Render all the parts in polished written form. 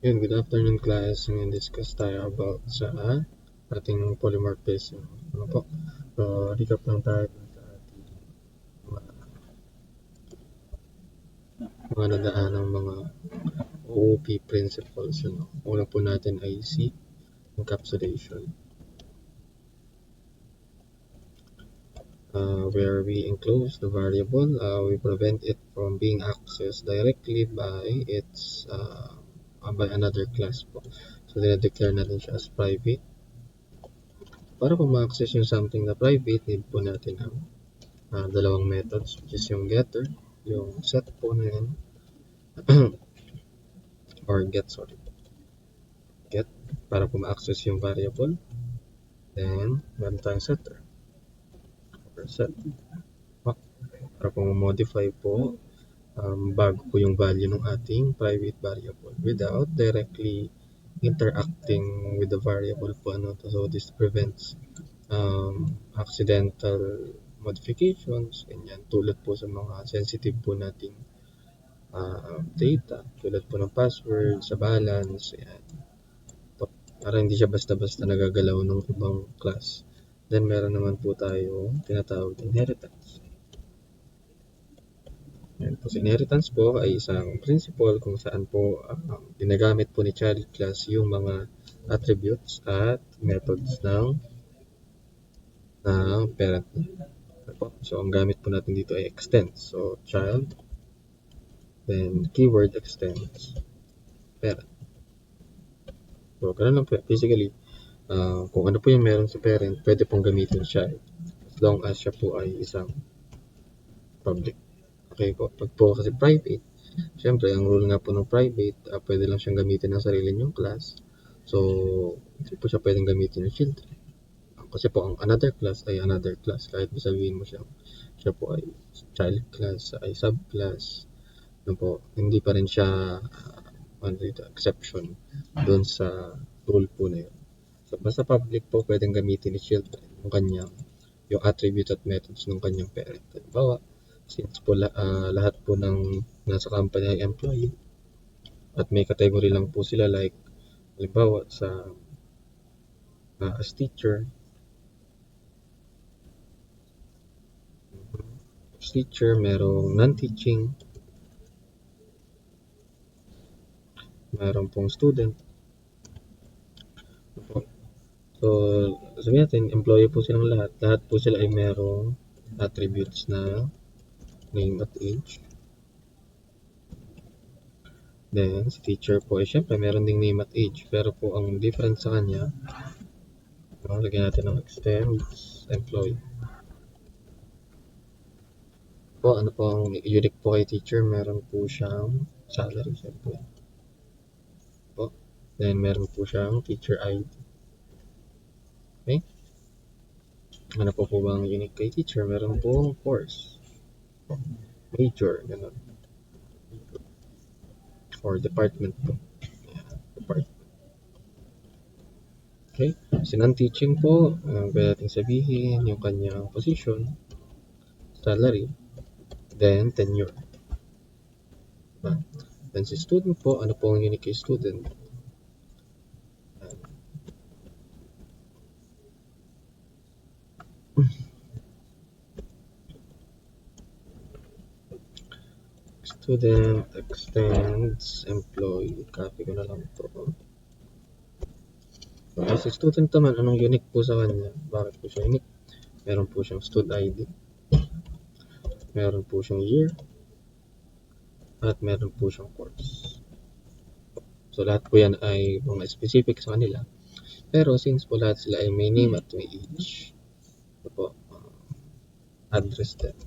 Yun, good afternoon class. Ngayon discuss tayo about sa ating polymorphism. Ano po? So, recap lang tayo sa ating mga, mga nadaan ng mga OOP principles. Ano? Una po natin ay si encapsulation. Where we enclose the variable, we prevent it from being accessed directly by another class po. So, dinadeclare natin siya as private. Para po ma-access yung something na private, need po natin ang dalawang methods, which is yung getter, yung set po na yan, or get, para po ma-access yung variable. Then, meron tayong setter, or set, para po ma-modify po bago po yung value ng ating private variable without directly interacting with the variable po. So, this prevents accidental modifications, ganyan, tulad po sa mga sensitive po nating data, tulad po ng password, sa balance, yan. Para hindi siya basta-basta nagagalaw ng ibang class. Then, meron naman po tayo tinatawag na inheritance. Yan po, inheritance po ay isang principle kung saan po ginagamit po ni child class yung mga attributes at methods ng parent. So, ang gamit po natin dito ay extends. So, child, then keyword extends parent. So, ganun lang po. Basically, kung ano po yung meron sa parent, pwede pong gamitin siya as long as siya po ay isang public. Okay po. Pag po kasi private, syempre, ang rule nga po ng private, pwede lang siyang gamitin ng sarili niyong class. So, hindi po siya pwedeng gamitin ng children. Kasi po, ang another class ay another class. Kahit sabihin mo siya po ay child class, ay subclass, po, hindi pa rin siya exception doon sa rule po na yun. So, basta public po, pwedeng gamitin ni children yung attributes at methods ng kanyang parent. Halimbawa, since po lahat po ng nasa company ay employee at may category lang po sila, like halimbawa as teacher, merong non-teaching, meron pong student. So, sabihin natin, employee po silang lahat. Lahat po sila ay merong attributes na name at age. Then, si teacher po ay syempre meron ding name at age. Pero po, ang difference sa kanya, lagyan natin ng extends employee. Po, ano po ang unique po kay teacher? Meron po siyang salary, syempre. Po. Then, meron po siyang teacher ID. Okay? Ano po bang unique kay teacher? Meron pong course. Major, gano'n. Or department po. Department. Okay? So, non-teaching po, pwede natin sabihin yung kanyang position, salary, then tenure. Then si student po, ano po ang unique kay student? Student extends employee. Copy ko na lang to. So, si student naman, anong unique po sa kanya? Bakit po siya unique? Meron po siyang stud ID. Meron po siyang year. At meron po siyang course. So, lahat po yan ay mga specific sa kanila. Pero since po lahat sila ay may name at may age, ito po, address din.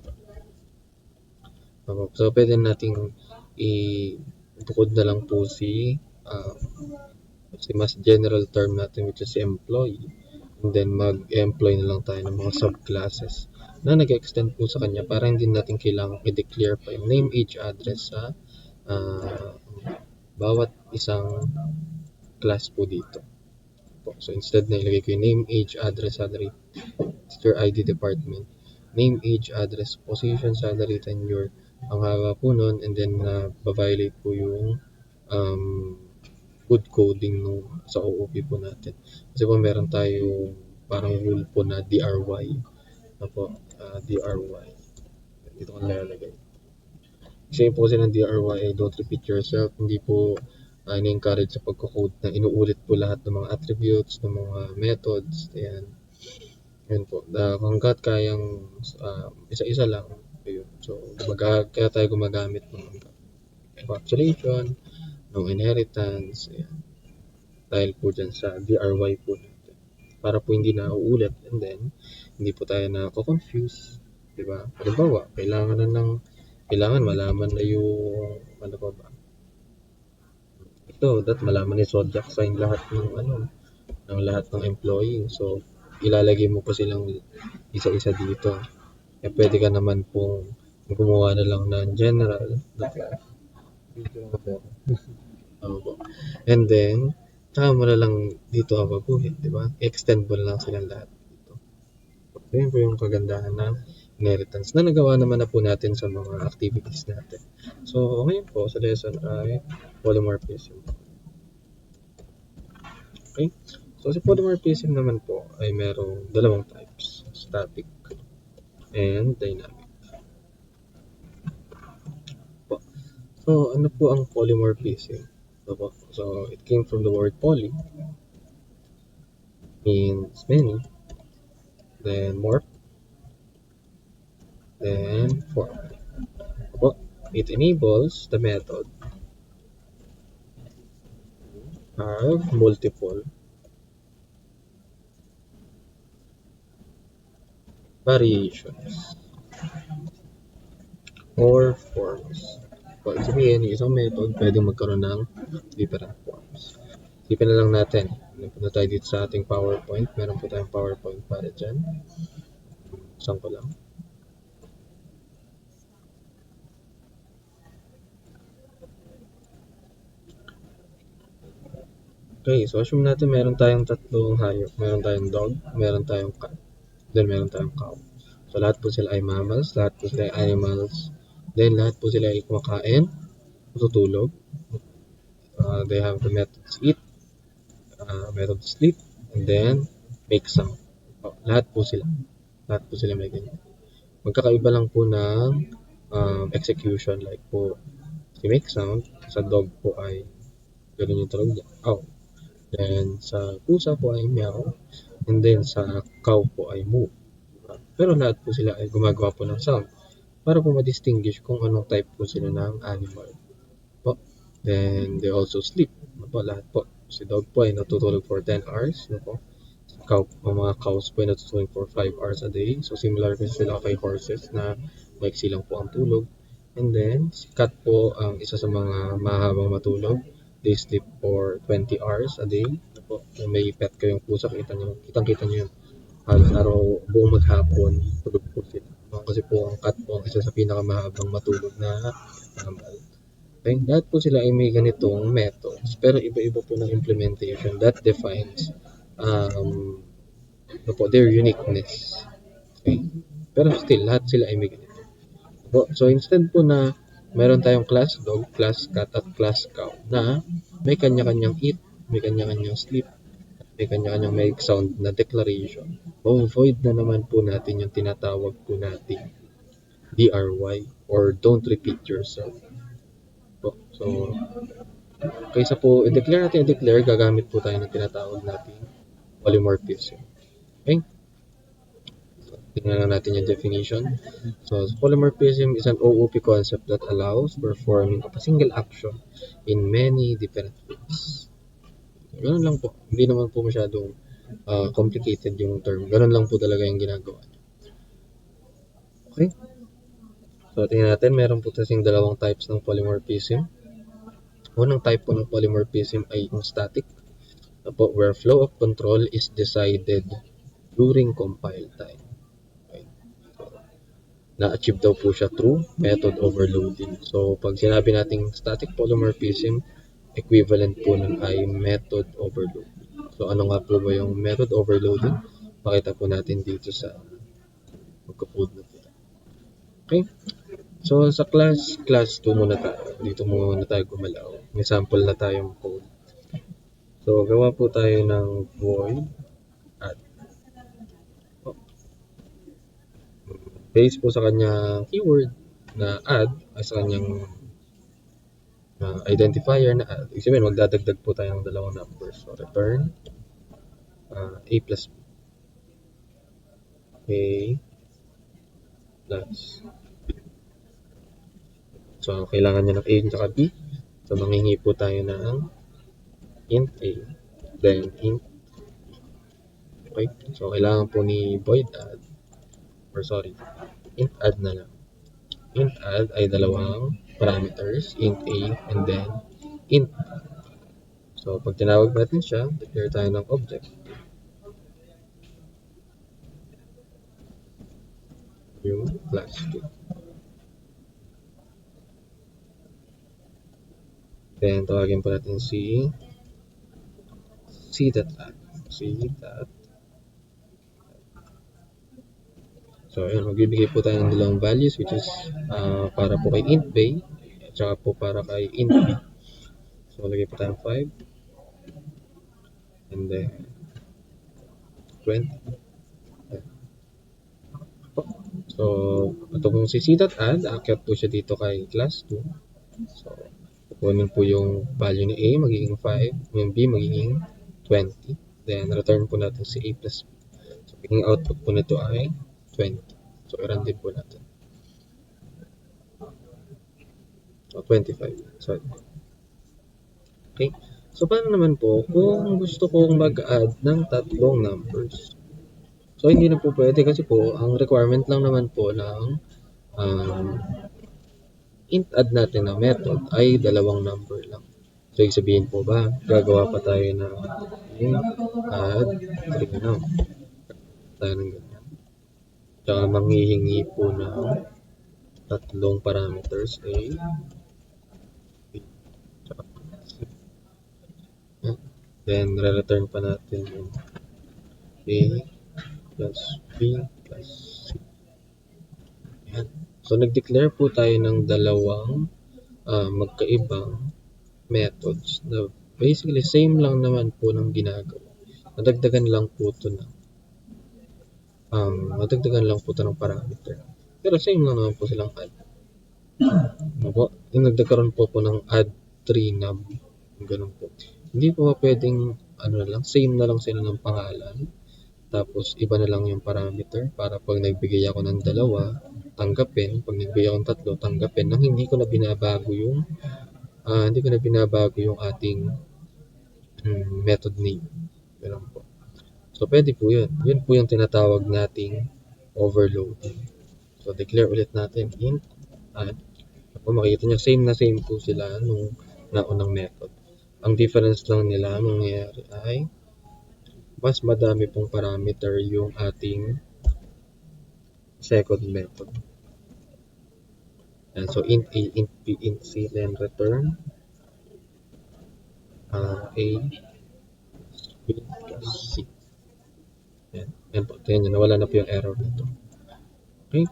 So, pwede nating ibukod na lang po si mas general term natin, which is si employee. And then, mag-employ na lang tayo ng mga subclasses na nag-extend po sa kanya para hindi natin kailangang i-declare pa yung name, age, address sa bawat isang class po dito. So, instead na ilagay ko yung name, age, address, salary, teacher ID, department, name, age, address, position, salary, tenure, ang haba po nun, and then ba-violate po yung good coding sa OOP po natin. Kasi po meron tayong parang rule po na DRY. DRY. Dito ko nilalagay. Kasi po kasi ng DRY ay don't repeat yourself. Hindi po ini-encourage sa pagko-code na inuulit po lahat ng mga attributes, ng mga methods. Ayan. Yan po. Hanggat kayang isa-isa lang. Ayun. So, kaya tayo gumagamit ng encapsulation, ng inheritance. Ayan. Dahil po dyan sa DRY po natin. Para po hindi na uulit and then hindi po tayo na-confuse. Diba? Halimbawa, kailangan malaman na yung ano pa ba? That malaman ni zodiac sign lahat ng lahat ng employee. So, ilalagay mo pa silang isa-isa dito. Pwede ka naman pong gumawa na lang ng general na class. And then, tsaka mo na lang dito abaguhin, di ba? Extend mo na lang silang lahat dito. So, yun po yung kagandahan ng inheritance na nagawa naman na po natin sa mga activities natin. So, ngayon po sa lesson ay polymorphism. Okay? So, sa polymorphism naman po ay merong dalawang types, static and dynamic. So, ano po ang polymorphism? So, it came from the word poly, means many, then morph, then form. It enables the method have multiple variations or forms. Pag sabihin, isang method pwedeng magkaroon ng different forms. Isipin na lang natin. Punta tayo dito sa ating PowerPoint. Meron po tayong PowerPoint para dyan. Saan ko lang. Okay, so assume natin meron tayong tatlong hayop. Meron tayong dog, meron tayong cat, then meron tayong cow. So lahat po sila ay mammals, lahat po sila ay animals, then lahat po sila ay kumakain, matutulog. They have the methods eat, method sleep, and then make sound. Lahat po sila may ganyan. Magkakaiba lang po ng execution, like po si make sound, sa dog po ay ganun yung tunog niya, ow. Then sa pusa po ay meow, and then sa cow po ay moo. Pero lahat po sila ay gumagawa po ng sound para po ma-distinguish kung anong type po sila ng animal po. Then they also sleep. Lahat po. Si dog po ay natutulog for 10 hours. Mga cows po ay natutulog for 5 hours a day. So similar kasi sila kay horses na maiksi lang po ang tulog. And then si cat po ang isa sa mga mahabang matulog. They sleep for 20 hours a day. Kung may pet kayong pusa, kitang-kita nyo yun. Halos araw, buong maghapon, tulog po sila. Kasi po ang cat po ang isa sa pinakamahabang matulog na mammal. Okay? Lahat po sila ay may ganitong methods, pero iba-iba po ng implementation that defines their uniqueness. Okay? Pero still, lahat sila ay may ganito. So instead po na meron tayong class dog, class cat, at class cow na may kanya-kanyang eat, may kanya-kanyang sleep, may kanya-kanyang make sound na declaration. Avoid na naman po natin yung tinatawag po natin DRY or don't repeat yourself. So, kaysa po i-declare, gagamit po tayo ng tinatawag natin polymorphism. Okay? So, tingnan lang natin yung definition. So, polymorphism is an OOP concept that allows performing of a single action in many different ways. Ganun lang po. Hindi naman po masyadong complicated yung term. Ganun lang po talaga yung ginagawa. Okay? So, tingnan natin. Meron po kasing dalawang types ng polymorphism. Unang type po ng polymorphism ay yung static, where flow of control is decided during compile time. Okay. So, na-achieve daw po siya through method overloading. So, pag sinabi nating static polymorphism, equivalent po nun ay method overloading. So, ano nga po ba yung method overloading? Pakita po natin dito sa magka-code na po. Okay? So, sa class 2 muna tayo. Dito muna tayo gumalaw. May sample na tayong code. So, gawa po tayo ng void add. Based po sa kanyang keyword na add, ay sa kanyang identifier na add. Ibig sabihin, magdadagdag po tayo ng dalawang numbers. So, return a plus b. A plus. So, kailangan niya ng a at b. So, manghingi po tayo ng int a, then int. Okay? So, kailangan po ni void add, or sorry, int add na lang. Int add ay dalawang parameters, int a and then int. So, pag tinawag natin siya, declare tayo ng object. Yung class 2. Then, tawagin po natin si c.add. c.add. So, ayun, magbibigay po tayo ng dalawang values which is para po kay int bay at saka po para kay int b. So, lagay po tayo 5 and then 20. So, ito pong si c.add, aakyat po siya dito kay class 2. So, kukunin po yung value ni a, magiging 5, yung b magiging 20. Then, return po natin si a plus b. So, magiging output po nito ay 20. So, i-run din po natin. So, 25. Sorry. Okay. So, paano naman po kung gusto kong mag-add ng tatlong numbers? So, hindi na po pwede kasi po, ang requirement lang naman po ng int add natin na method ay dalawang number lang. So, ibig sabihin po ba, gagawa pa tayo ng int add 3 na. Tayo ng ganyan. Tsaka manghihingi po ng tatlong parameters a, b, tsaka c. Then, re-return pa natin yung a plus b plus c. Ayan. So, nag-declare po tayo ng dalawang magkaibang methods na basically same lang naman po ng ginagawa. Nadagdagan lang po ito ng parameter. Pero same lang naman po silang add. Yung nagdagkaroon po ng add 3 num. Ganun po. Hindi po pwedeng same na lang sila ng pangalan. Tapos iba na lang yung parameter para pag nagbigay ako ng dalawa, tanggapin. Pag nagbigay ako ng tatlo, tanggapin. Nang hindi ko na binabago yung ating method name. Ganun po. So, pwede po yun. Yun po yung tinatawag nating overloading. So, declare ulit natin int add. Kung makikita nyo, same po sila nung naunang method. Ang difference lang nila mangyayari ay mas madami pong parameter yung ating second method. And so, int a, int b, int c, then return a, b, plus c. Yan po. Tingnan nyo, nawala na po yung error nito. Okay?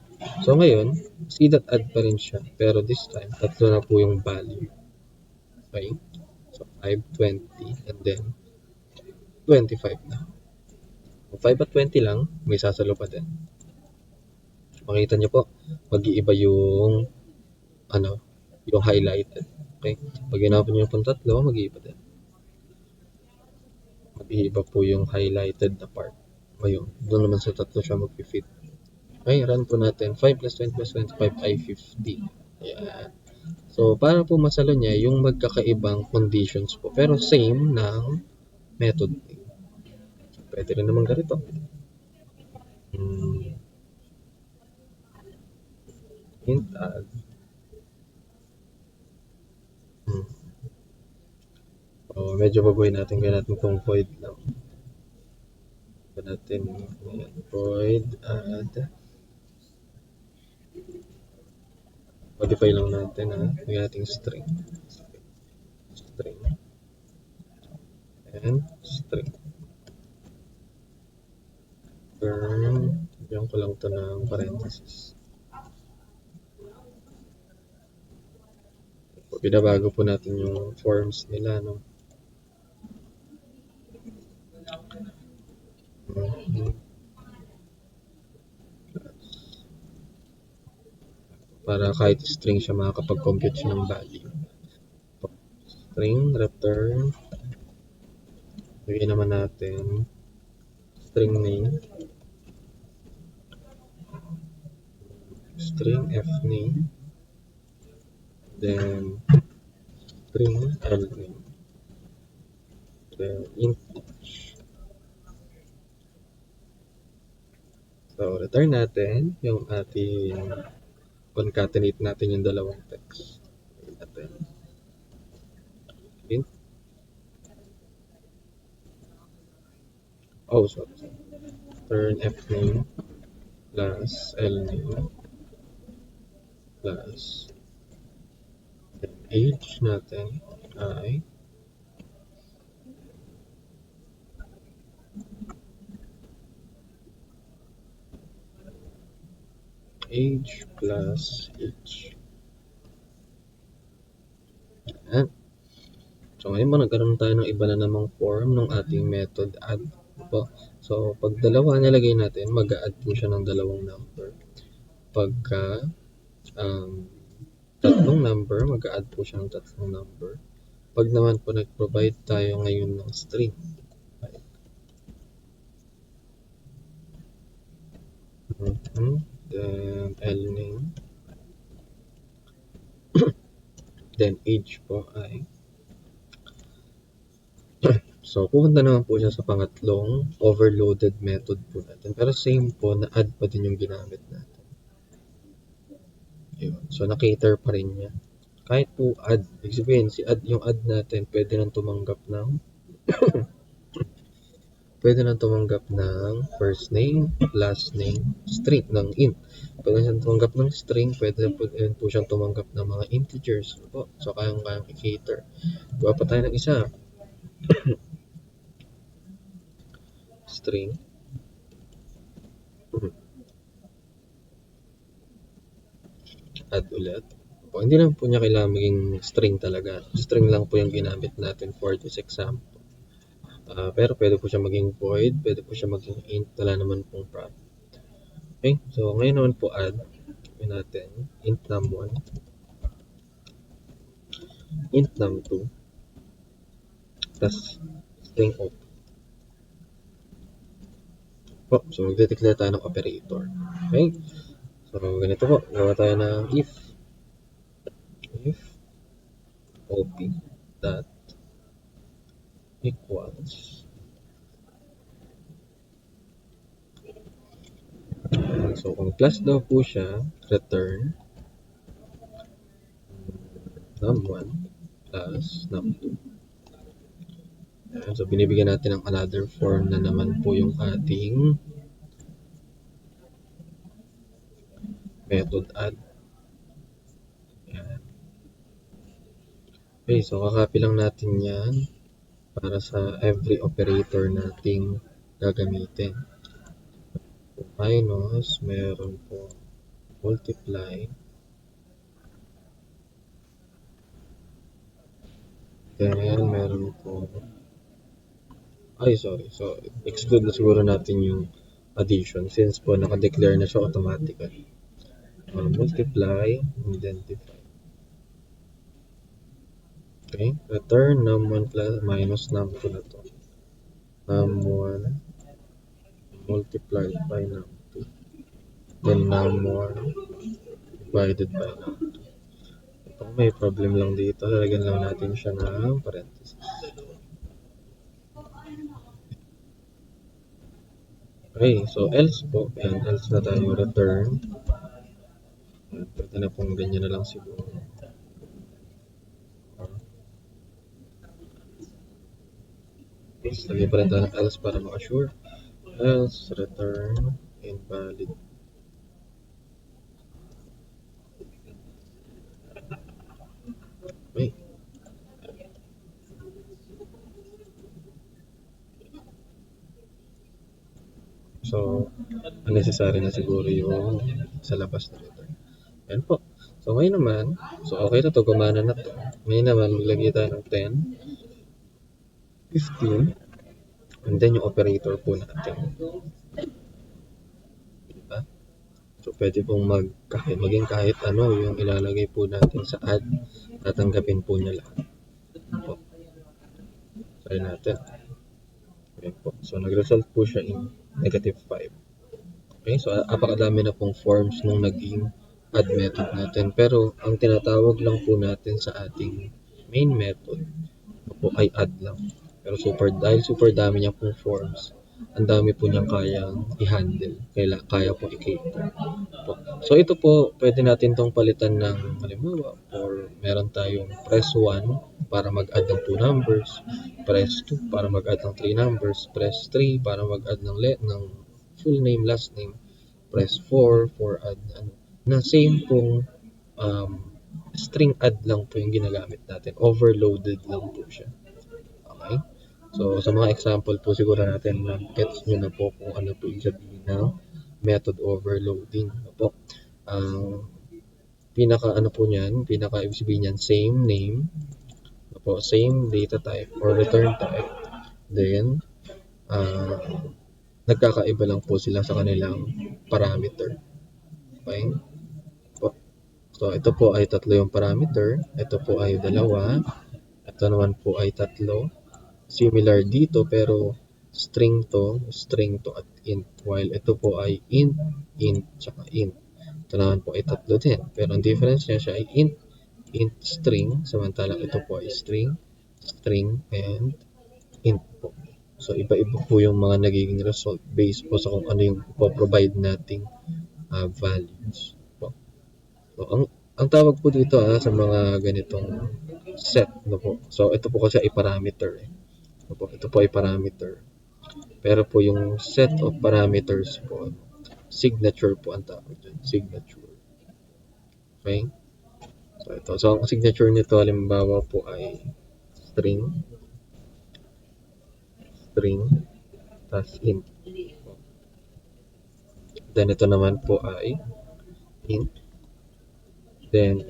So, ngayon, c.add pa rin siya. Pero this time, tatlo na po yung value. Okay? So, 5, 20, and then 25 na. Kung 5 at 20 lang, may sasalo pa din. Makita nyo po, mag-iiba yung yung highlighted. Okay? Pag ginapon nyo po tatlo, mag-iiba din. Mag-iiba po yung highlighted na part. Ngayon, doon naman sa tatlo siya mag-fit. Okay, run po natin. 5 plus 20 plus 25 ay 50. Ayan. So, para po masalo niya yung magkakaibang conditions po. Pero same ng method. Pwede rin naman ganito. Int add. Medyo baguhin natin. Kaya natin itong void lang. Natin void add. Modify lang natin lagyan natin string and string. Bigyan ko lang ito ng parenthesis. Binabago po natin yung forms nila, no? Mhm. Para kahit string siya makakapag-compute siya ng value. String return, bigyan naman natin string name, string f name, then string l name, then int. So return natin yung ating concatenate natin yung dalawang text. Natin int, oh sorry, turn f name plus l name plus then age natin ay age plus age. Ayan. So ngayon ba nagkaroon tayo ng iba na namang form ng ating method add po. So pag dalawa nilagay natin, mag-a-add po siya ng dalawang number. Pagka tatlong number, mag-a-add po siya ng tatlong number. Pag naman po nag-provide tayo ngayon ng string, then l name, then age po ay so pupunta naman po siya sa pangatlong overloaded method po natin, pero same po na add pa din yung ginamit natin. Yun. So na-cater pa rin niya kahit po add, ibig sabihin si add, yung add natin pwede nang tumanggap ng first name, last name, string ng int. Pwede siyang tumanggap ng string, pwede po siyang tumanggap ng mga integers po. So kayang i-cater. Gawa pa tayo ng isa. String. Add ulit. O, hindi lang po niya kailangan maging string talaga. String lang po yung ginamit natin for this example. Pero pwede po siya maging void, pwede po siya maging int, wala naman pong problem. Okay, so ngayon naman po add natin int num1, int num2, plus string op. Po, so magde-declare tayo ng operator. Okay, so ganito po, gawa tayo ng if op dot equals so kung plus daw po siya, return num1 plus num2. So binibigyan natin ng another form na naman po yung ating method add. Okay, so kakopy lang natin yan para sa every operator nating gagamitin. Minus, meron po multiply, then meron po so exclude na siguro natin yung addition since po naka-declare na siya automatically. Multiply and then divide. Okay, return num1 plus minus num2 na to. Num1 multiplied by num2, then num1 divided by num2. Ito may problem lang dito, lalagyan lang natin siya ng parenthesis. Okay, so else po, yan, else na tayo return. Pwede na pong ganyan na lang siguro. Okay, so lagyan pa rin tayo ng else para ma-assure. Else return invalid. Okay. So, unnecessary na siguro yung sa labas na return. Yan po. So, ngayon naman, so okay na to, gumana na to. Ngayon naman, maglagay tayo ng 10, 15, And then yung operator po natin. Diba? So, pwede pong maging kahit ano yung ilalagay po natin sa add, tatanggapin po niya lahat. Po. Try natin. Ayan po. So, nag-result po siya in -5. Okay, so apakadami na pong forms nung naging add method natin. Pero, ang tinatawag lang po natin sa ating main method po ay add lang. Pero dahil super dami niya pong forms, ang dami po niyang kayang i-handle. Kaya po i-cater. So ito po, pwede natin tong palitan ng halimbawa or meron tayong press 1 para mag-add ng 2 numbers, press 2 para mag-add ng 3 numbers, press 3 para mag-add ng full name, last name, press 4 for add na same pong um, string add lang po yung ginagamit natin. Overloaded lang po siya. Okay? So, sa mga example po siguro natin na gets nyo na po kung ano po yung sabihin ng method overloading. Ano po? Ang pinaka ibig sabihin niyan, same name, ano po, same data type or return type. Then, nagkakaiba lang po sila sa kanilang parameter. Okay? So, ito po ay tatlo yung parameter. Ito po ay dalawa. Ito naman po ay tatlo. Similar dito pero string to at int. While ito po ay int, tsaka int. Ito naman po ay tatlo din. Pero ang difference niya siya ay int string. Samantalang ito po ay string, and int po. So, iba-iba po yung mga nagiging result based po sa kung ano yung provide nating values. Po. So, ang tawag po dito sa mga ganitong set. No po. So, ito po kasi ay parameter. Ito po ay parameter. Pero po yung set of parameters po, signature po ang tawag dyan. Signature. Okay? So, ito. So, ang signature nito, halimbawa po ay string, tas int. Then, ito naman po ay int, then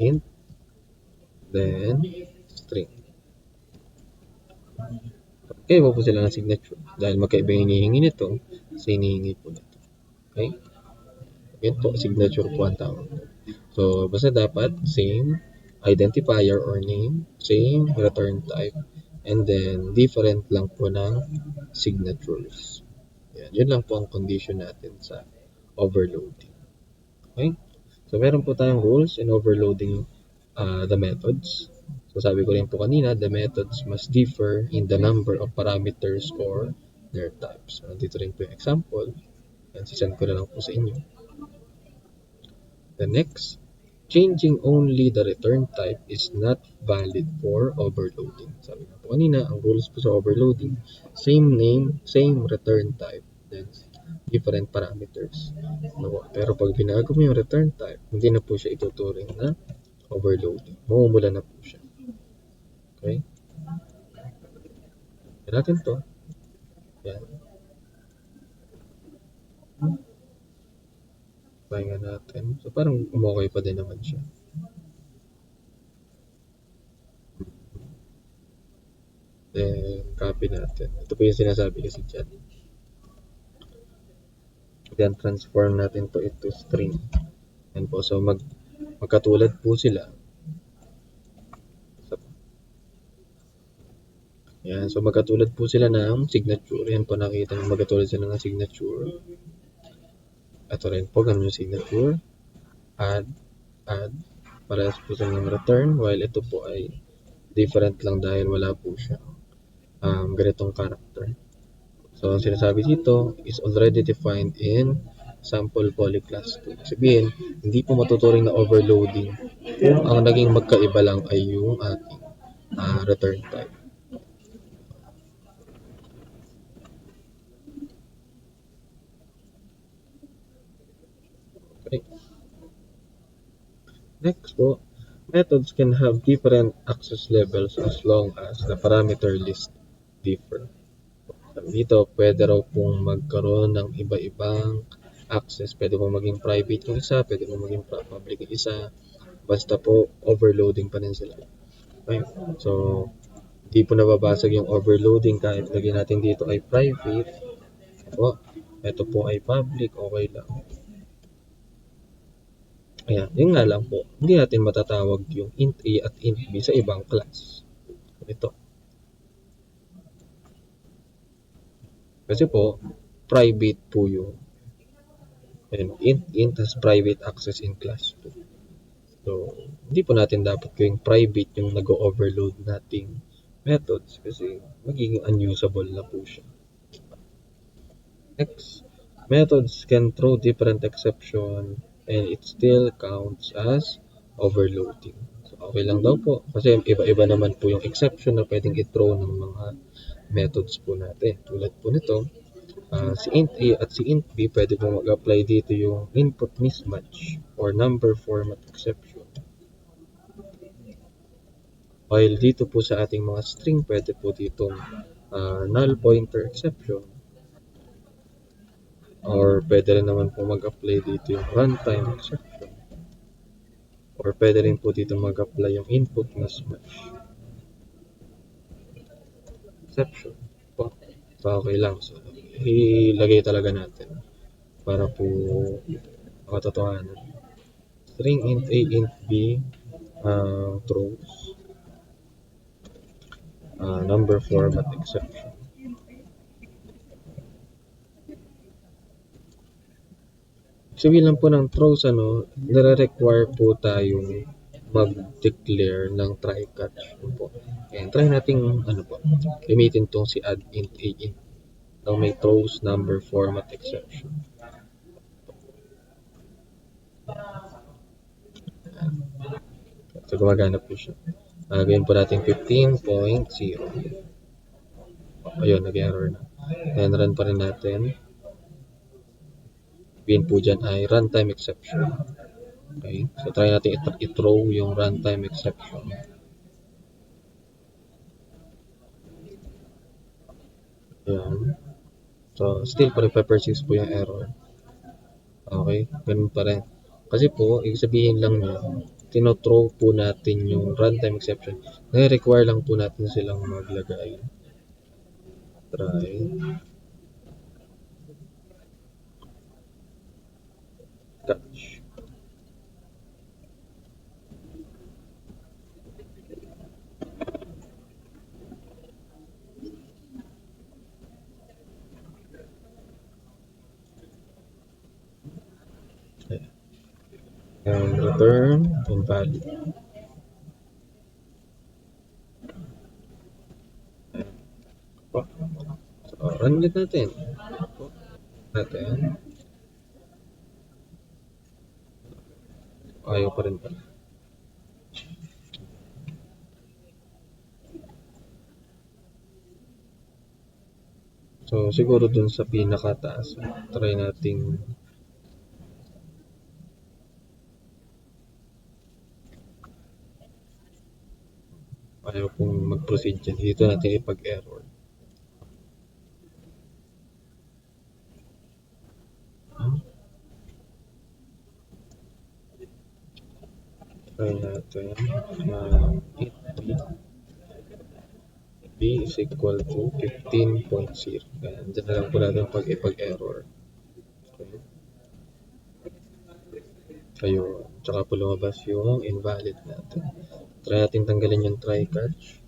string. Okay, po sila ng signature. Dahil magkaiba yung hinihingi nito, sa hinihingi po nito. Okay? Yan po, signature po ang tawag. So, basta dapat same identifier or name, same return type, and then different lang po ng signatures. Yan, yun lang po ang condition natin sa overloading. Okay? So, meron po tayong rules in overloading the methods. So, sabi ko rin po kanina, the methods must differ in the number of parameters or their types. So, dito rin po yung example. Yan, sisend ko na lang po sa inyo. The next, changing only the return type is not valid for overloading. Sabi nga po kanina, ang rules po sa overloading, same name, same return type, then different parameters. Pero pag binago mo yung return type, hindi na po siya ituturing na overloading. Mamumula na po siya. Okay? Yan natin to. Yan. Pahinga natin. So, parang umokay pa din naman siya. Then, copy natin. Ito po yung sinasabi kasi dyan. Then, transform natin to into string. Yan po. So, magkatulad po sila. Yan. So, magkatulad po sila ng signature. Yan po nakita nyo. Magkatulad sila ng signature. Ito rin po. Ganun yung signature. Add. Parehas po sila ng return. While ito po ay different lang dahil wala po siya ganitong character. So, ang sinasabi dito is already defined in sample poly class 2. Sabihin, hindi po matuturing na overloading kung ang naging magkaiba lang ay yung ating return type. Okay. Next po, methods can have different access levels as long as the parameter list differ. Dito, pwede raw pong magkaroon ng iba-ibang access. Pwede pong maging private yung isa, pwede pong maging public yung isa. Basta po, overloading pa rin sila. Okay? So, Di po nababasag yung overloading kahit lagyan natin dito ay private. Ito po ay public, okay lang. Ayan, yun nga lang po, hindi natin matatawag yung int A at int B sa ibang class. Ito. Kasi po, private po yung int has private access in class 2. So, hindi po natin dapat gawing private yung nag-overload nating methods kasi magiging unusable na po siya. Next, methods can throw different exception and it still counts as overloading. So, okay lang daw po kasi iba-iba naman po yung exception na pwedeng i-throw ng mga methods po natin. Tulad po nito, si int A at si int B, pwede po mag-apply dito yung input mismatch or number format exception. While dito po sa ating mga string, pwede po ditong null pointer exception. Or pwede rin naman po mag-apply dito yung runtime exception. Or pwede rin po dito mag-apply yung input mismatch exception. So, okay lang. So, ilagay talaga natin para po makatotohanan. String int A, int B throws number format exception. Sabihin lang po ng throws, nare-require po tayong mag-declare ng try catch po. Ayan, try natin po, gamitin tong si add int A int ng may throws number format exception. So, gumagana po siya. Gawin po natin 15.0. Ayun, nag-error na. Then, run pa rin natin. Sabihin po dyan ay runtime exception. Okay, so try natin i-throw yung runtime exception. Ayan. So, still pa rin persist po yung error. Okay, ganun pa rin. Kasi po, ibig sabihin lang niya, tinothrow po natin yung runtime exception. Nai-require lang po natin silang maglagay. Try. Catch. And return invalid. So, run ulit natin. Ayaw pa rin pala. So, siguro dun sa pinakataas, try nating ayaw pong mag-proceed dyan. Dito natin ipag-error. Try natin int b is equal to 15.0. Ayan, dyan na lang po natin ipag-error. Okay. Ayun. Tsaka po lumabas yung invalid natin. Try natin tanggalin yung try catch.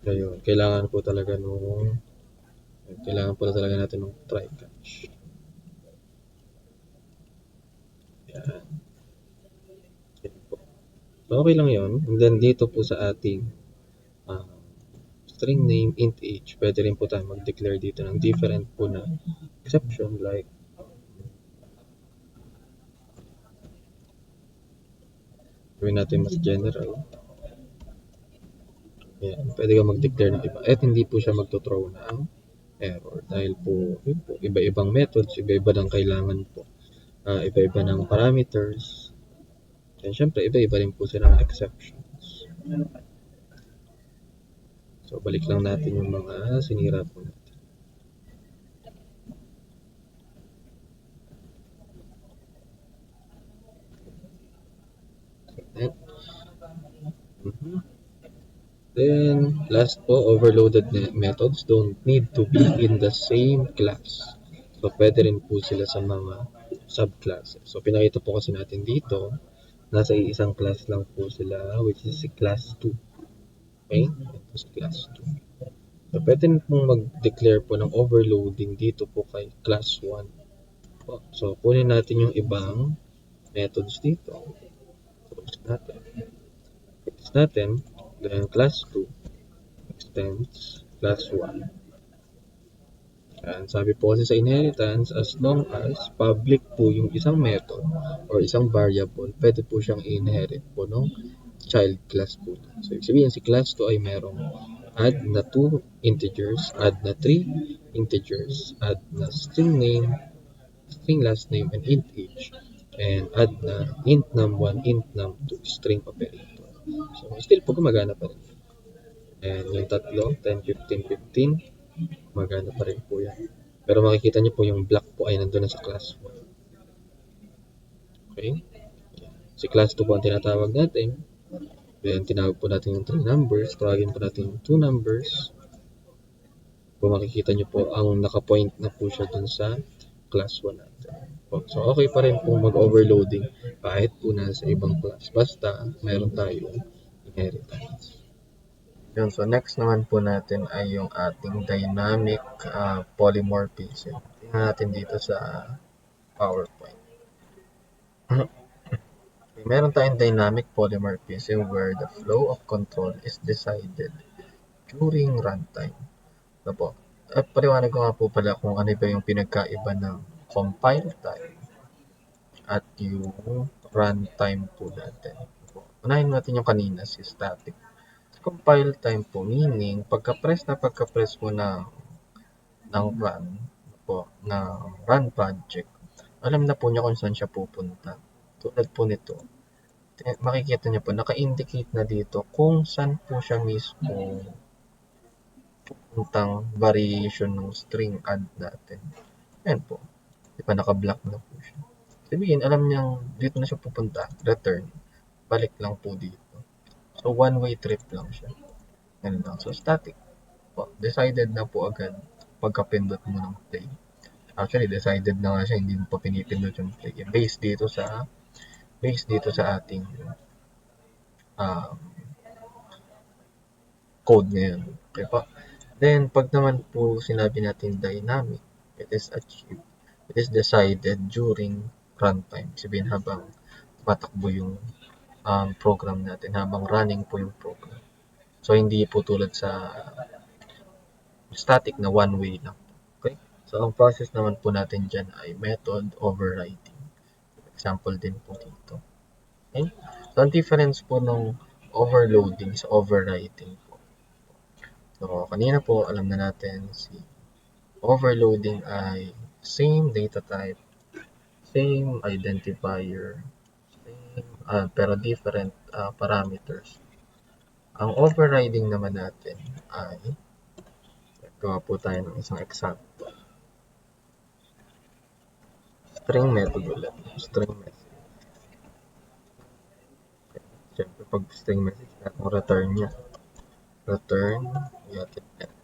Ayun. Kailangan po talaga natin ng try catch. Ayan. So, okay lang yun. And then dito po sa ating string name int age, pwede rin po tayo mag-declare dito ng different po na exception like gawin natin mas general. Ayan, pwede ka mag-declare ng iba. At hindi po siya magto-throw ng error dahil po iba-ibang methods, iba-iba ng kailangan po. Iba-iba ng parameters. And syempre, iba-iba rin po sila ng exceptions. So, balik lang natin yung mga sinira po natin. Mhm. Then, last po, overloaded methods don't need to be in the same class. So, pwede rin po sila sa mga subclasses. So, pinakita po kasi natin dito, nasa isang class lang po sila, which is si class 2. Okay? Ito si class 2. So, pwede rin pong mag-declare po ng overloading dito po kay class 1. So, kunin natin yung ibang methods dito. Close natin. Close natin. Then, class 2 extends class 1. And sabi po kasi sa inheritance, as long as public po yung isang method or isang variable, pwede po siyang i-inherit po ng child class po. So, ibig sabihin, si class 2 ay merong add na 2 integers, add na 3 integers, add na string name, string last name, and int age, and add na int num1, int num2, string operator. So, still po gumagana pa rin. And yung tatlo, 10, 15, 15, gumagana pa rin po yan. Pero makikita niyo po yung black po ay nandun na sa class 1. Okay? Si class 2 po ang tinatawag natin. Then, tinawag po natin yung 3 numbers. Tawagin po natin yung 2 numbers. Kung makikita niyo po, ang naka-point na po siya dun sa class 1 natin. So, okay pa rin po mag-overloading kahit po nasa ibang class. Basta, meron tayong inheritance. Yun, so next naman po natin ay yung ating dynamic polymorphism. Tingnan natin dito sa PowerPoint. Meron tayong dynamic polymorphism where the flow of control is decided during runtime. Ano po? At paliwanag ko nga po pala kung ano ba yung pinagkaiba ng compile time at yung runtime po natin. Unahin natin yung kanina, si static. Compile time po, meaning pagka-press mo ng run po, ng run project, alam na po niya kung saan siya pupunta. Tulad po nito, makikita niyo po, naka-indicate na dito kung saan po siya mismo pupuntang variation ng string add natin. Ayan po. Di ba naka-block na po siya. Sabihin, alam niyang dito na siya pupunta, return. Balik lang po dito. So, one-way trip lang siya. Ganun lang. So, static po. Decided na po agad pagka-pindot mo ng play. Actually, decided na nga siya, hindi mo pa pinipindot yung play. Based dito sa ating um, code ngayon. Okay po? Then, pag naman po sinabi natin dynamic, it is achieved. It is decided during runtime. Sabihin habang matakbo yung program natin, habang running po yung program. So, hindi po tulad sa static na one-way lang. Okay? So, ang process naman po natin dyan ay method overriding. Example din po dito. Okay? So, ang difference po ng overloading sa overriding po. So, kanina po, alam na natin si overloading ay same data type, same identifier, same, pero different parameters. Ang overriding naman natin ay, gawa po tayo ng isang example. String method ulit. String message. Siyempre, pag string message, natin return niya. Return, yatin method.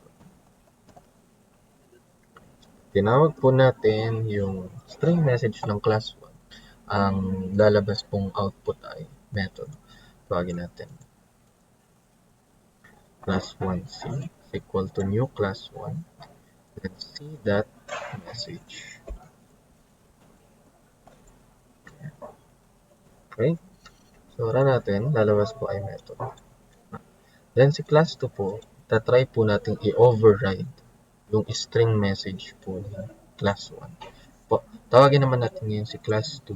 Tinawag po natin yung string message ng class 1. Ang lalabas pong output ay method. Tawagin natin. Class 1c is equal to new class 1. Then c dot message. Okay? So, run natin. Lalabas po ay method. Then, si class 2 po, tatry po natin i-override yung string message po ng class 1. Po, tawagin naman natin ngayon si class 2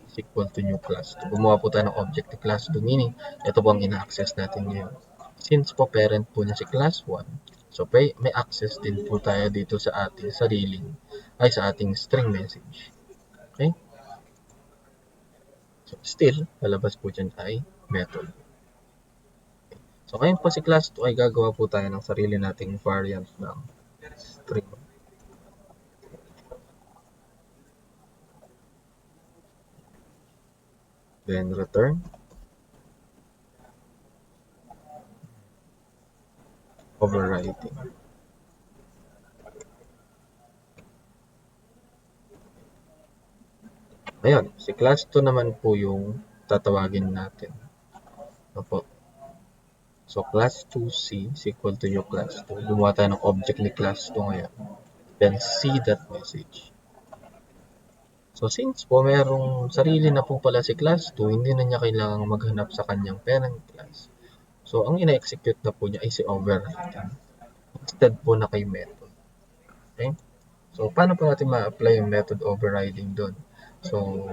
is equal to new class 2. Gumawa po tayo ng object ni class 2, meaning ito po ang ina-access natin ngayon. Since po parent po niya si class 1, so may access din po tayo dito sa ating sa ating string message. Okay? So, still, lalabas po dyan ay method. So, ngayon po si class 2 ay gagawa po tayo ng sarili nating variant ng string. Then, return. overriding. Ngayon, si class 2 naman po yung tatawagin natin. Opo. So, class 2C is equal to yung class 2. Gumawa tayo ng object ni class 2 ngayon. Then, see that message. So, since po merong sarili na po pala si class 2, hindi na niya kailangang maghanap sa kanyang parent class. So, ang ina-execute na po niya ay si overriding. Instead po na kay method. Okay? So, paano po natin ma-apply yung method overriding doon? So,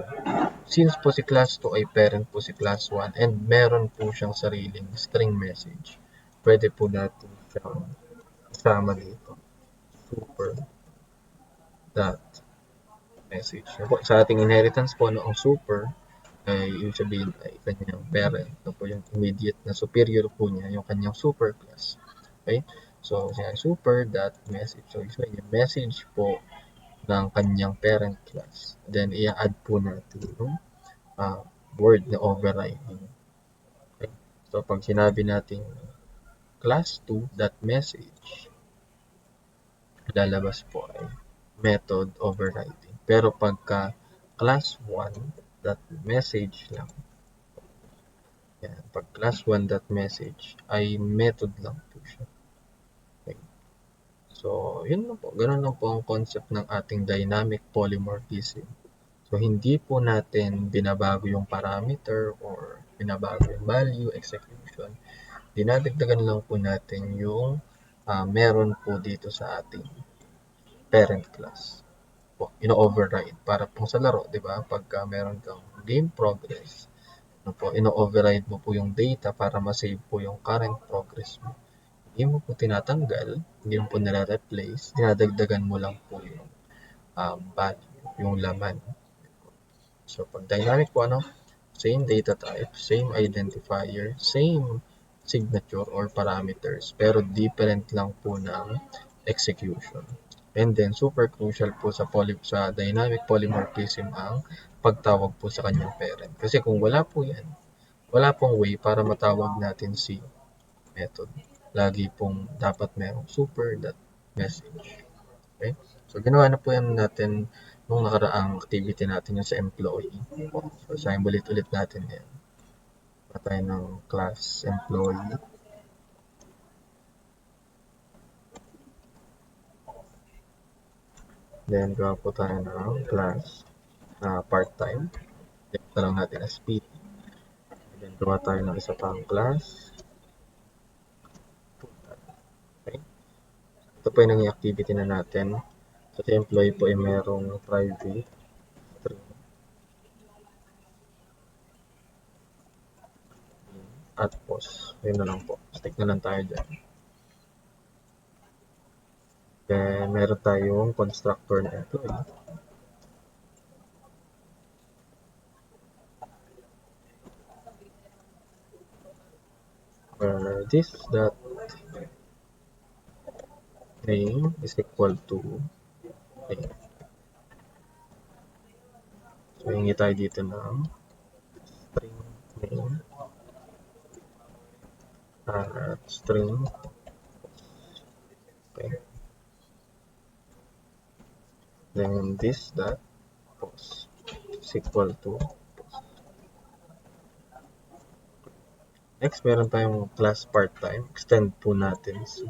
since po si class 2 ay parent po si class 1 and meron po siyang sariling string message, pwede po natin siyang isama dito. Super dot message. Sa ating inheritance po, ang super ay ibig sabihin ay kanyang parent. Ito po yung immediate na superior po niya, yung kanyang super class. Okay? So, super dot message. So, yung message po ng kanyang parent class. Then, i-add po natin yung word na overriding. Okay? So, pag sinabi natin class 2 dot message, lalabas po ay method overriding. Pero pagka class 1 dot message lang, yan, pag class 1 dot message ay method lang po siya. Okay. So, yun lang po. Ganun lang po ang concept ng ating dynamic polymorphism. So, hindi po natin binabago yung parameter or binabago yung value, execution. Dinadagdagan lang po natin yung meron po dito sa ating parent class. Po, ino-override. Para po sa laro, di ba? Pagka meron kang game progress, ano po, ino-override mo po yung data para ma-save po yung current progress mo. Hindi mo po tinatanggal, hindi mo po nire-replace, dinadagdagan mo lang po yung value, yung laman. So, pag dynamic po, same data type, same identifier, same signature or parameters, pero different lang po ng execution. And then, super crucial po sa dynamic polymorphism ang pagtawag po sa kanyang parent. Kasi kung wala po yan, wala pong way para matawag natin si method. Lagi pong dapat merong super.message. Okay? So, ginawa na po yan natin nung nakaraang activity natin yung sa employee. So, sa ulit natin yan. Patay ng class employee. Then, gawa po tayo ng class part-time. Ito lang natin as PT. Then, gawa tayo ng isa pang class. Okay? Ito po yung naging activity na natin. So, sa employee po ay merong private string at post. Yun na lang po. Stick na lang tayo dyan. Then, meron tayong constructor na employee. Where this that name is equal to name. So, hingi tayo dito ng string name at string. Okay. Then, this that post is equal to post. Next, meron tayong class part-time. Extend po natin si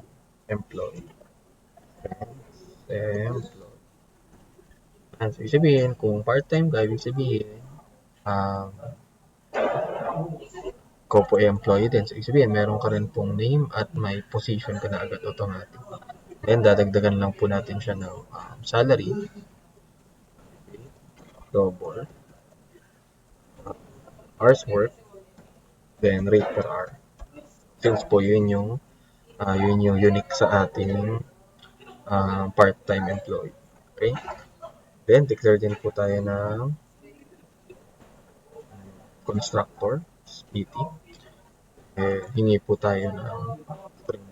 employee. Employee. So, ibig sabihin, kung part-time ka, ibig sabihin, ko po employee din. So, ibig sabihin, meron ka rin pong name at may position ka na agad automatic. Then, dadagdagan lang po natin siya ng salary. Double. Hours work. Then, rate per hour. Since po, yun yung unique sa ating part-time employee. Okay? Then, declare din po tayo ng constructor, PT. Hingi po tayo ng string.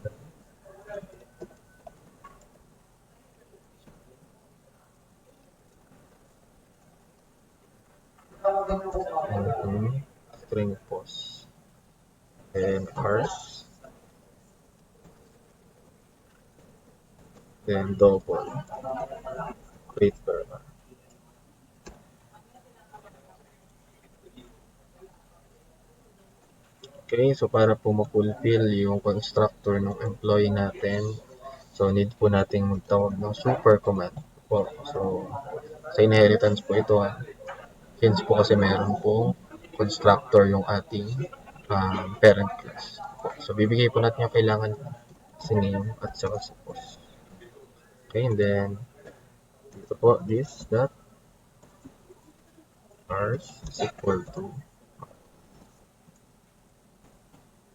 String post. And hours. then double rate per hour. Okay, so para po ma-fulfill yung constructor ng employee natin, so need po nating magtawag ng super command po. So, sa inheritance po ito since po kasi meron pong constructor yung ating parent class. So, bibigay po natin yung kailangan si name at saka si post. Okay, and then dito po, this dot hours is equal to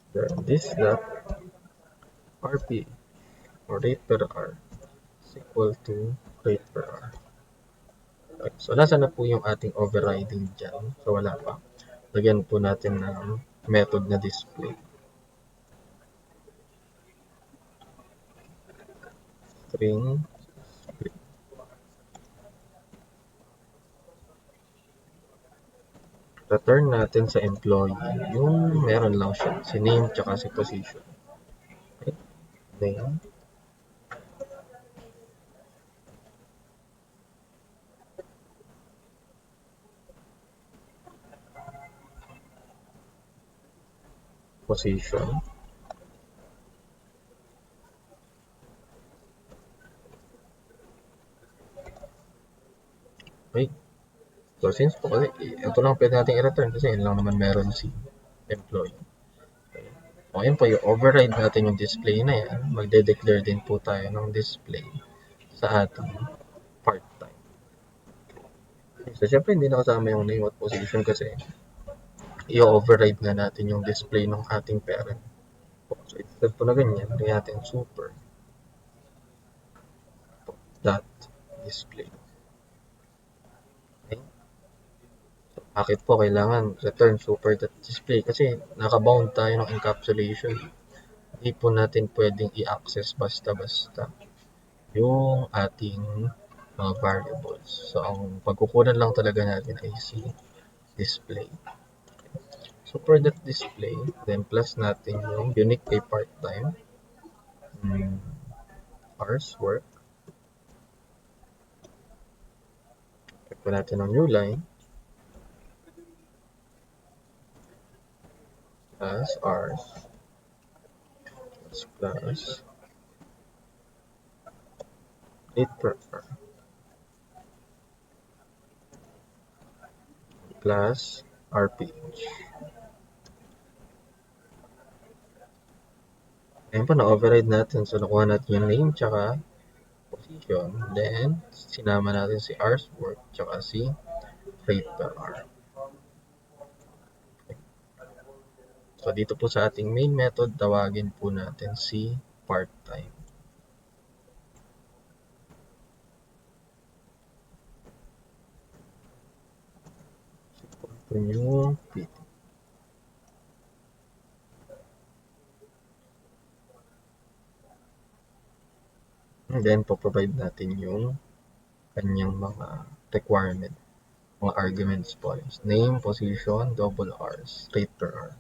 then this dot rp or rate per hour is equal to rate per hour. Okay, so nasa na po yung ating overriding dyan? So wala pa. Lagyan po natin ng method na display. String return natin sa employee yung meron lang siya, si name tsaka si position. Okay? Name. Position. Okay. So since po kasi ito lang pwede natin i-return kasi yun lang naman meron si employee. Okay. O yun po yung override natin yung display na yan. Magde-declare din po tayo ng display sa ating part-time. Okay. So syempre hindi na kasama yung name at position kasi i-override na natin yung display ng ating parent. So instead po na ganyan, lagyan natin super dot display. Okay? So, bakit po kailangan return super dot display? Kasi nakabound tayo ng encapsulation. Hindi po natin pwedeng i-access basta-basta yung ating mga variables. So, ang pagkukunan lang talaga natin ay si display. Super dot display, then plus natin yung unique kay part-time, hours work. Check po natin ang new line, plus hours, plus 8 per hour, plus RPH. Ayun po, na-override natin. So, nakuha natin yung name tsaka position. Then, sinama natin si hours work tsaka si rate per hour. So, dito po sa ating main method, tawagin po natin si part-time. Ito yung PT. And then, po-provide natin yung kanyang mga requirement, mga arguments po. Name, position, double hours, rate per hour.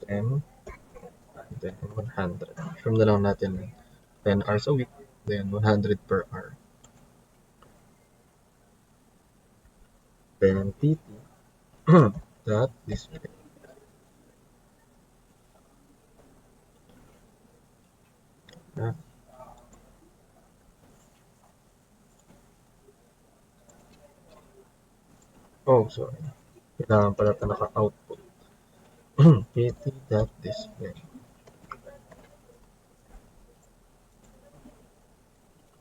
Then 100. From na lang natin 10 hours a week, then 100 per hour. Then PT dot display. Oh, sorry. Kailangan pala ito naka-output. PT dot display.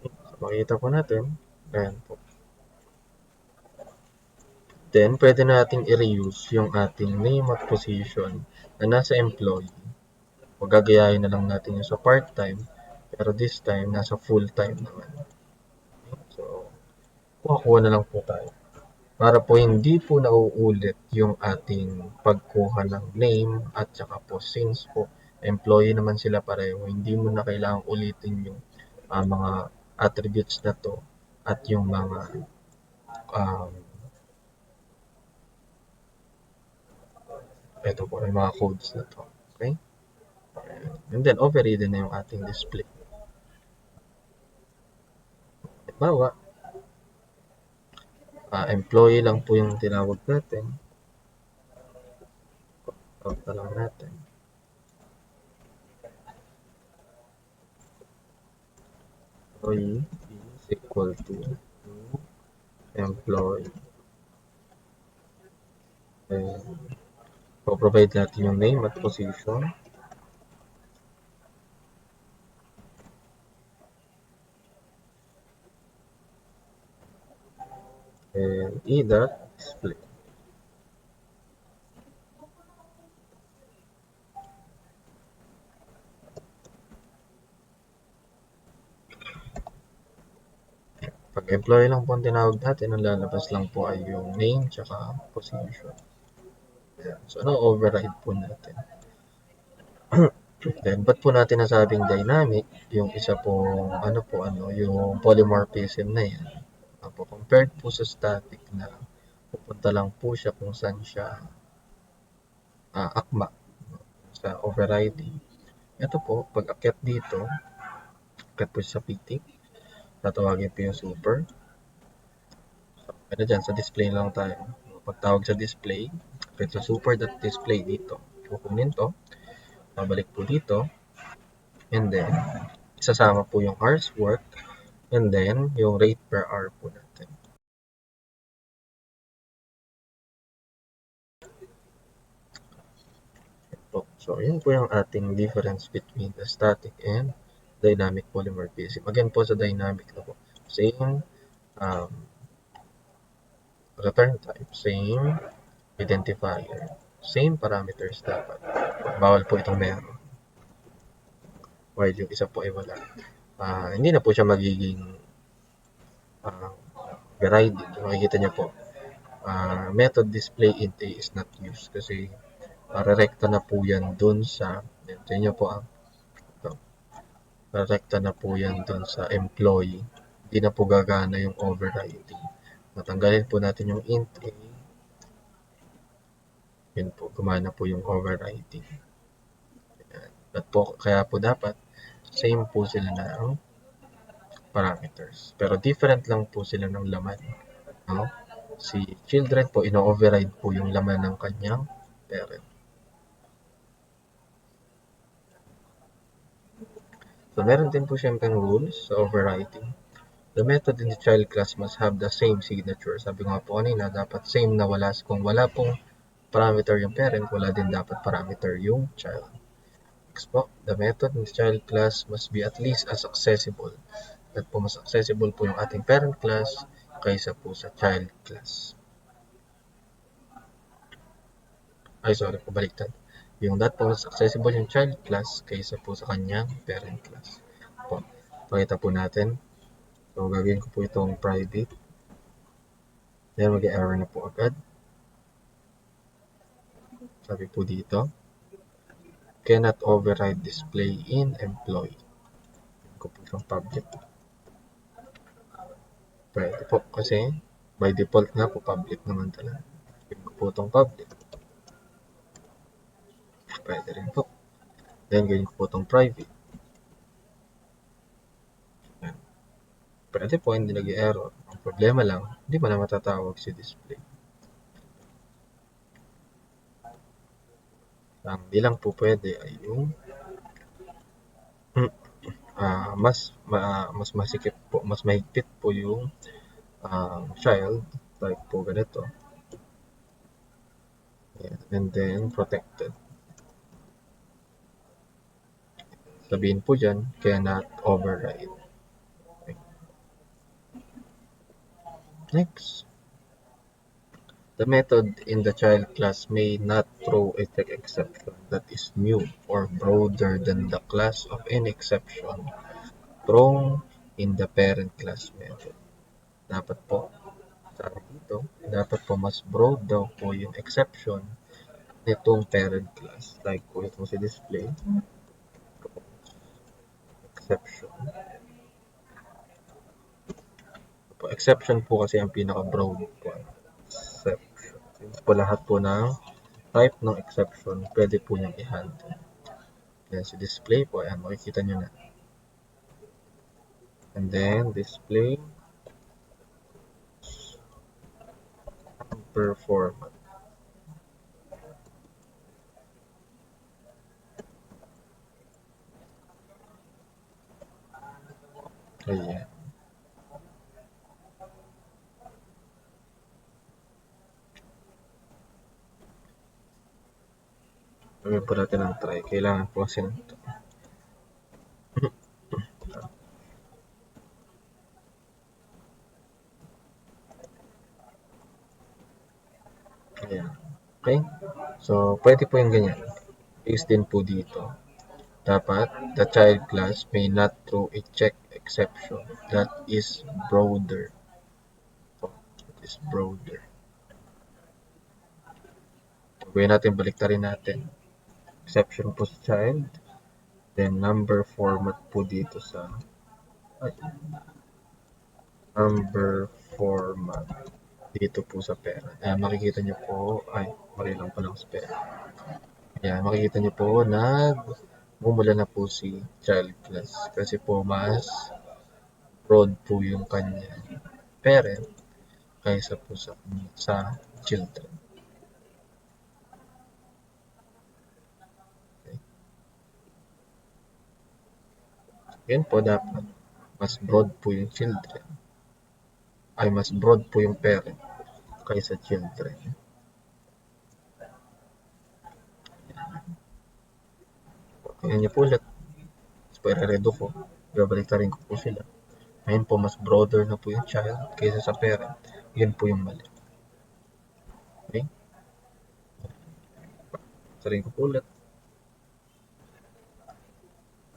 So, makita po natin. Ayan po. Then, pwede natin i-reuse yung ating name at position na nasa employee. O gagayahin na lang natin yung sa part-time, pero this time, nasa full-time naman. So, kuha na lang po tayo. Para po hindi po nauulit yung ating pagkuha ng name at saka po since po employee naman sila pareho, hindi mo na kailangang ulitin yung mga attributes na to at yung mga um, ito po, yung mga codes na to. Okay? And then, overridden na yung ating display. Halimbawa, employee lang po yung tinawag natin. Tawag na lang natin. Employee is equal to employee. And provide natin yung name at position. And e.display. Pag employee lang po ang tinawag natin, ang lalabas lang po ay yung name tsaka position. So, ano override po natin? Then, ba't po natin nasabing dynamic? Yung isa po, yung polymorphism na yan. Compared po sa static na pupunta lang po siya kung saan siya akma sa overriding. Ito po, pag akyat dito, akyat po sa PT, tatawagin po yung super. Ano dyan, sa display lang tayo. Pagtawag sa display, akyat sa super.display dito. Kukunin to, babalik po dito, and then, isasama po yung hours work, and then, yung rate per hour po natin. So, yun po yung ating difference between the static and dynamic polymorphism. Again po sa dynamic na po, same um, return type, same identifier, same parameters dapat. Bawal po itong meron. While yung isa po ay wala. Hindi na po siya magiging variety. Makikita niyo po, method display int a is not used kasi rekta na po yan dun sa, ito nyo po rekta na po yan dun sa employee. Hindi na po gagana yung overriding. Natanggalin po natin yung int a. Yun po, gumana po yung overriding. At po, kaya po dapat, same po sila ng parameters. Pero different lang po sila ng laman. No? Si children po, ino-override po yung laman ng kanyang parent. So, meron din po siyempre rules sa overriding. The method in the child class must have the same signature. Sabi nga po kanina, dapat same na wala. Kung wala pong parameter yung parent, wala din dapat parameter yung child. Next po, the method in the child class must be at least as accessible. At po mas accessible po yung ating parent class kaysa po sa child class. Ay, sorry po, baliktad. Yung that po mas accessible yung child class kaysa po sa kanyang parent class. Po, pakita po natin. So, gagawin ko po itong private. Then, mag-error na po agad. Sabi po dito, cannot override display in employee. Ko po itong public. Pwede po kasi by default nga po public naman talaga. Gawin ko po itong public. Pwede rin po. Then, gawin ko po itong private. Pwede po, hindi nag-error. Ang problema lang, hindi mo na matatawag si display. Ang di lang po pwede ay yung mas masikip po, mas mahigpit po yung child type po ganito. And then protected. Sabihin po dyan, cannot override. Okay. Next. The method in the child class may not throw a check exception that is new or broader than the class of any exception thrown in the parent class method. Dapat po, sabi dito, dapat po mas broad daw po yung exception nitong parent class. Like po itong si display, exception. po. Exception po kasi ang pinaka-broad po. Exception. Since po lahat po ng type ng exception, pwede po niyang i-handle. Then, sa display po, ayan, makikita nyo na. And then, display per format. Ayan. Gawin po natin ang try. Kailangan po kasi nito. Ayan. Okay? So, pwede po yung ganyan. Use din po dito. Dapat, the child class may not throw a check exception that is broader. That is broader. Gawin natin, baliktarin natin. Exception po sa child. Then, number format po dito sa number format dito po sa pera. Ayan, makikita nyo po, ay, mali lang pala sa pera. Ayan, makikita nyo po na bumula na po si child class kasi po mas broad po yung kanya parent kaysa po sa children. Okay. Yan po dapat mas broad po yung children ay mas broad po yung parent kaysa children. Kaya nyo po ulit. So, i-redo ko. Babalik rin ko po sila. Ngayon po, mas broader na po yung child kaysa sa parent. Yun po yung mali. Okay? Sarin ko po ulit.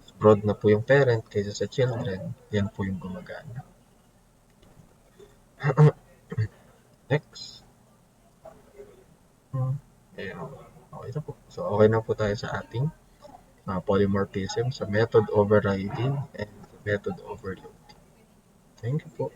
Mas broad na po yung parent kaysa sa children. Yan po yung gumagana. Next. Ayan. Okay na po. So, okay na po tayo sa ating polymorphism sa method overriding and method overloading. Thank you po.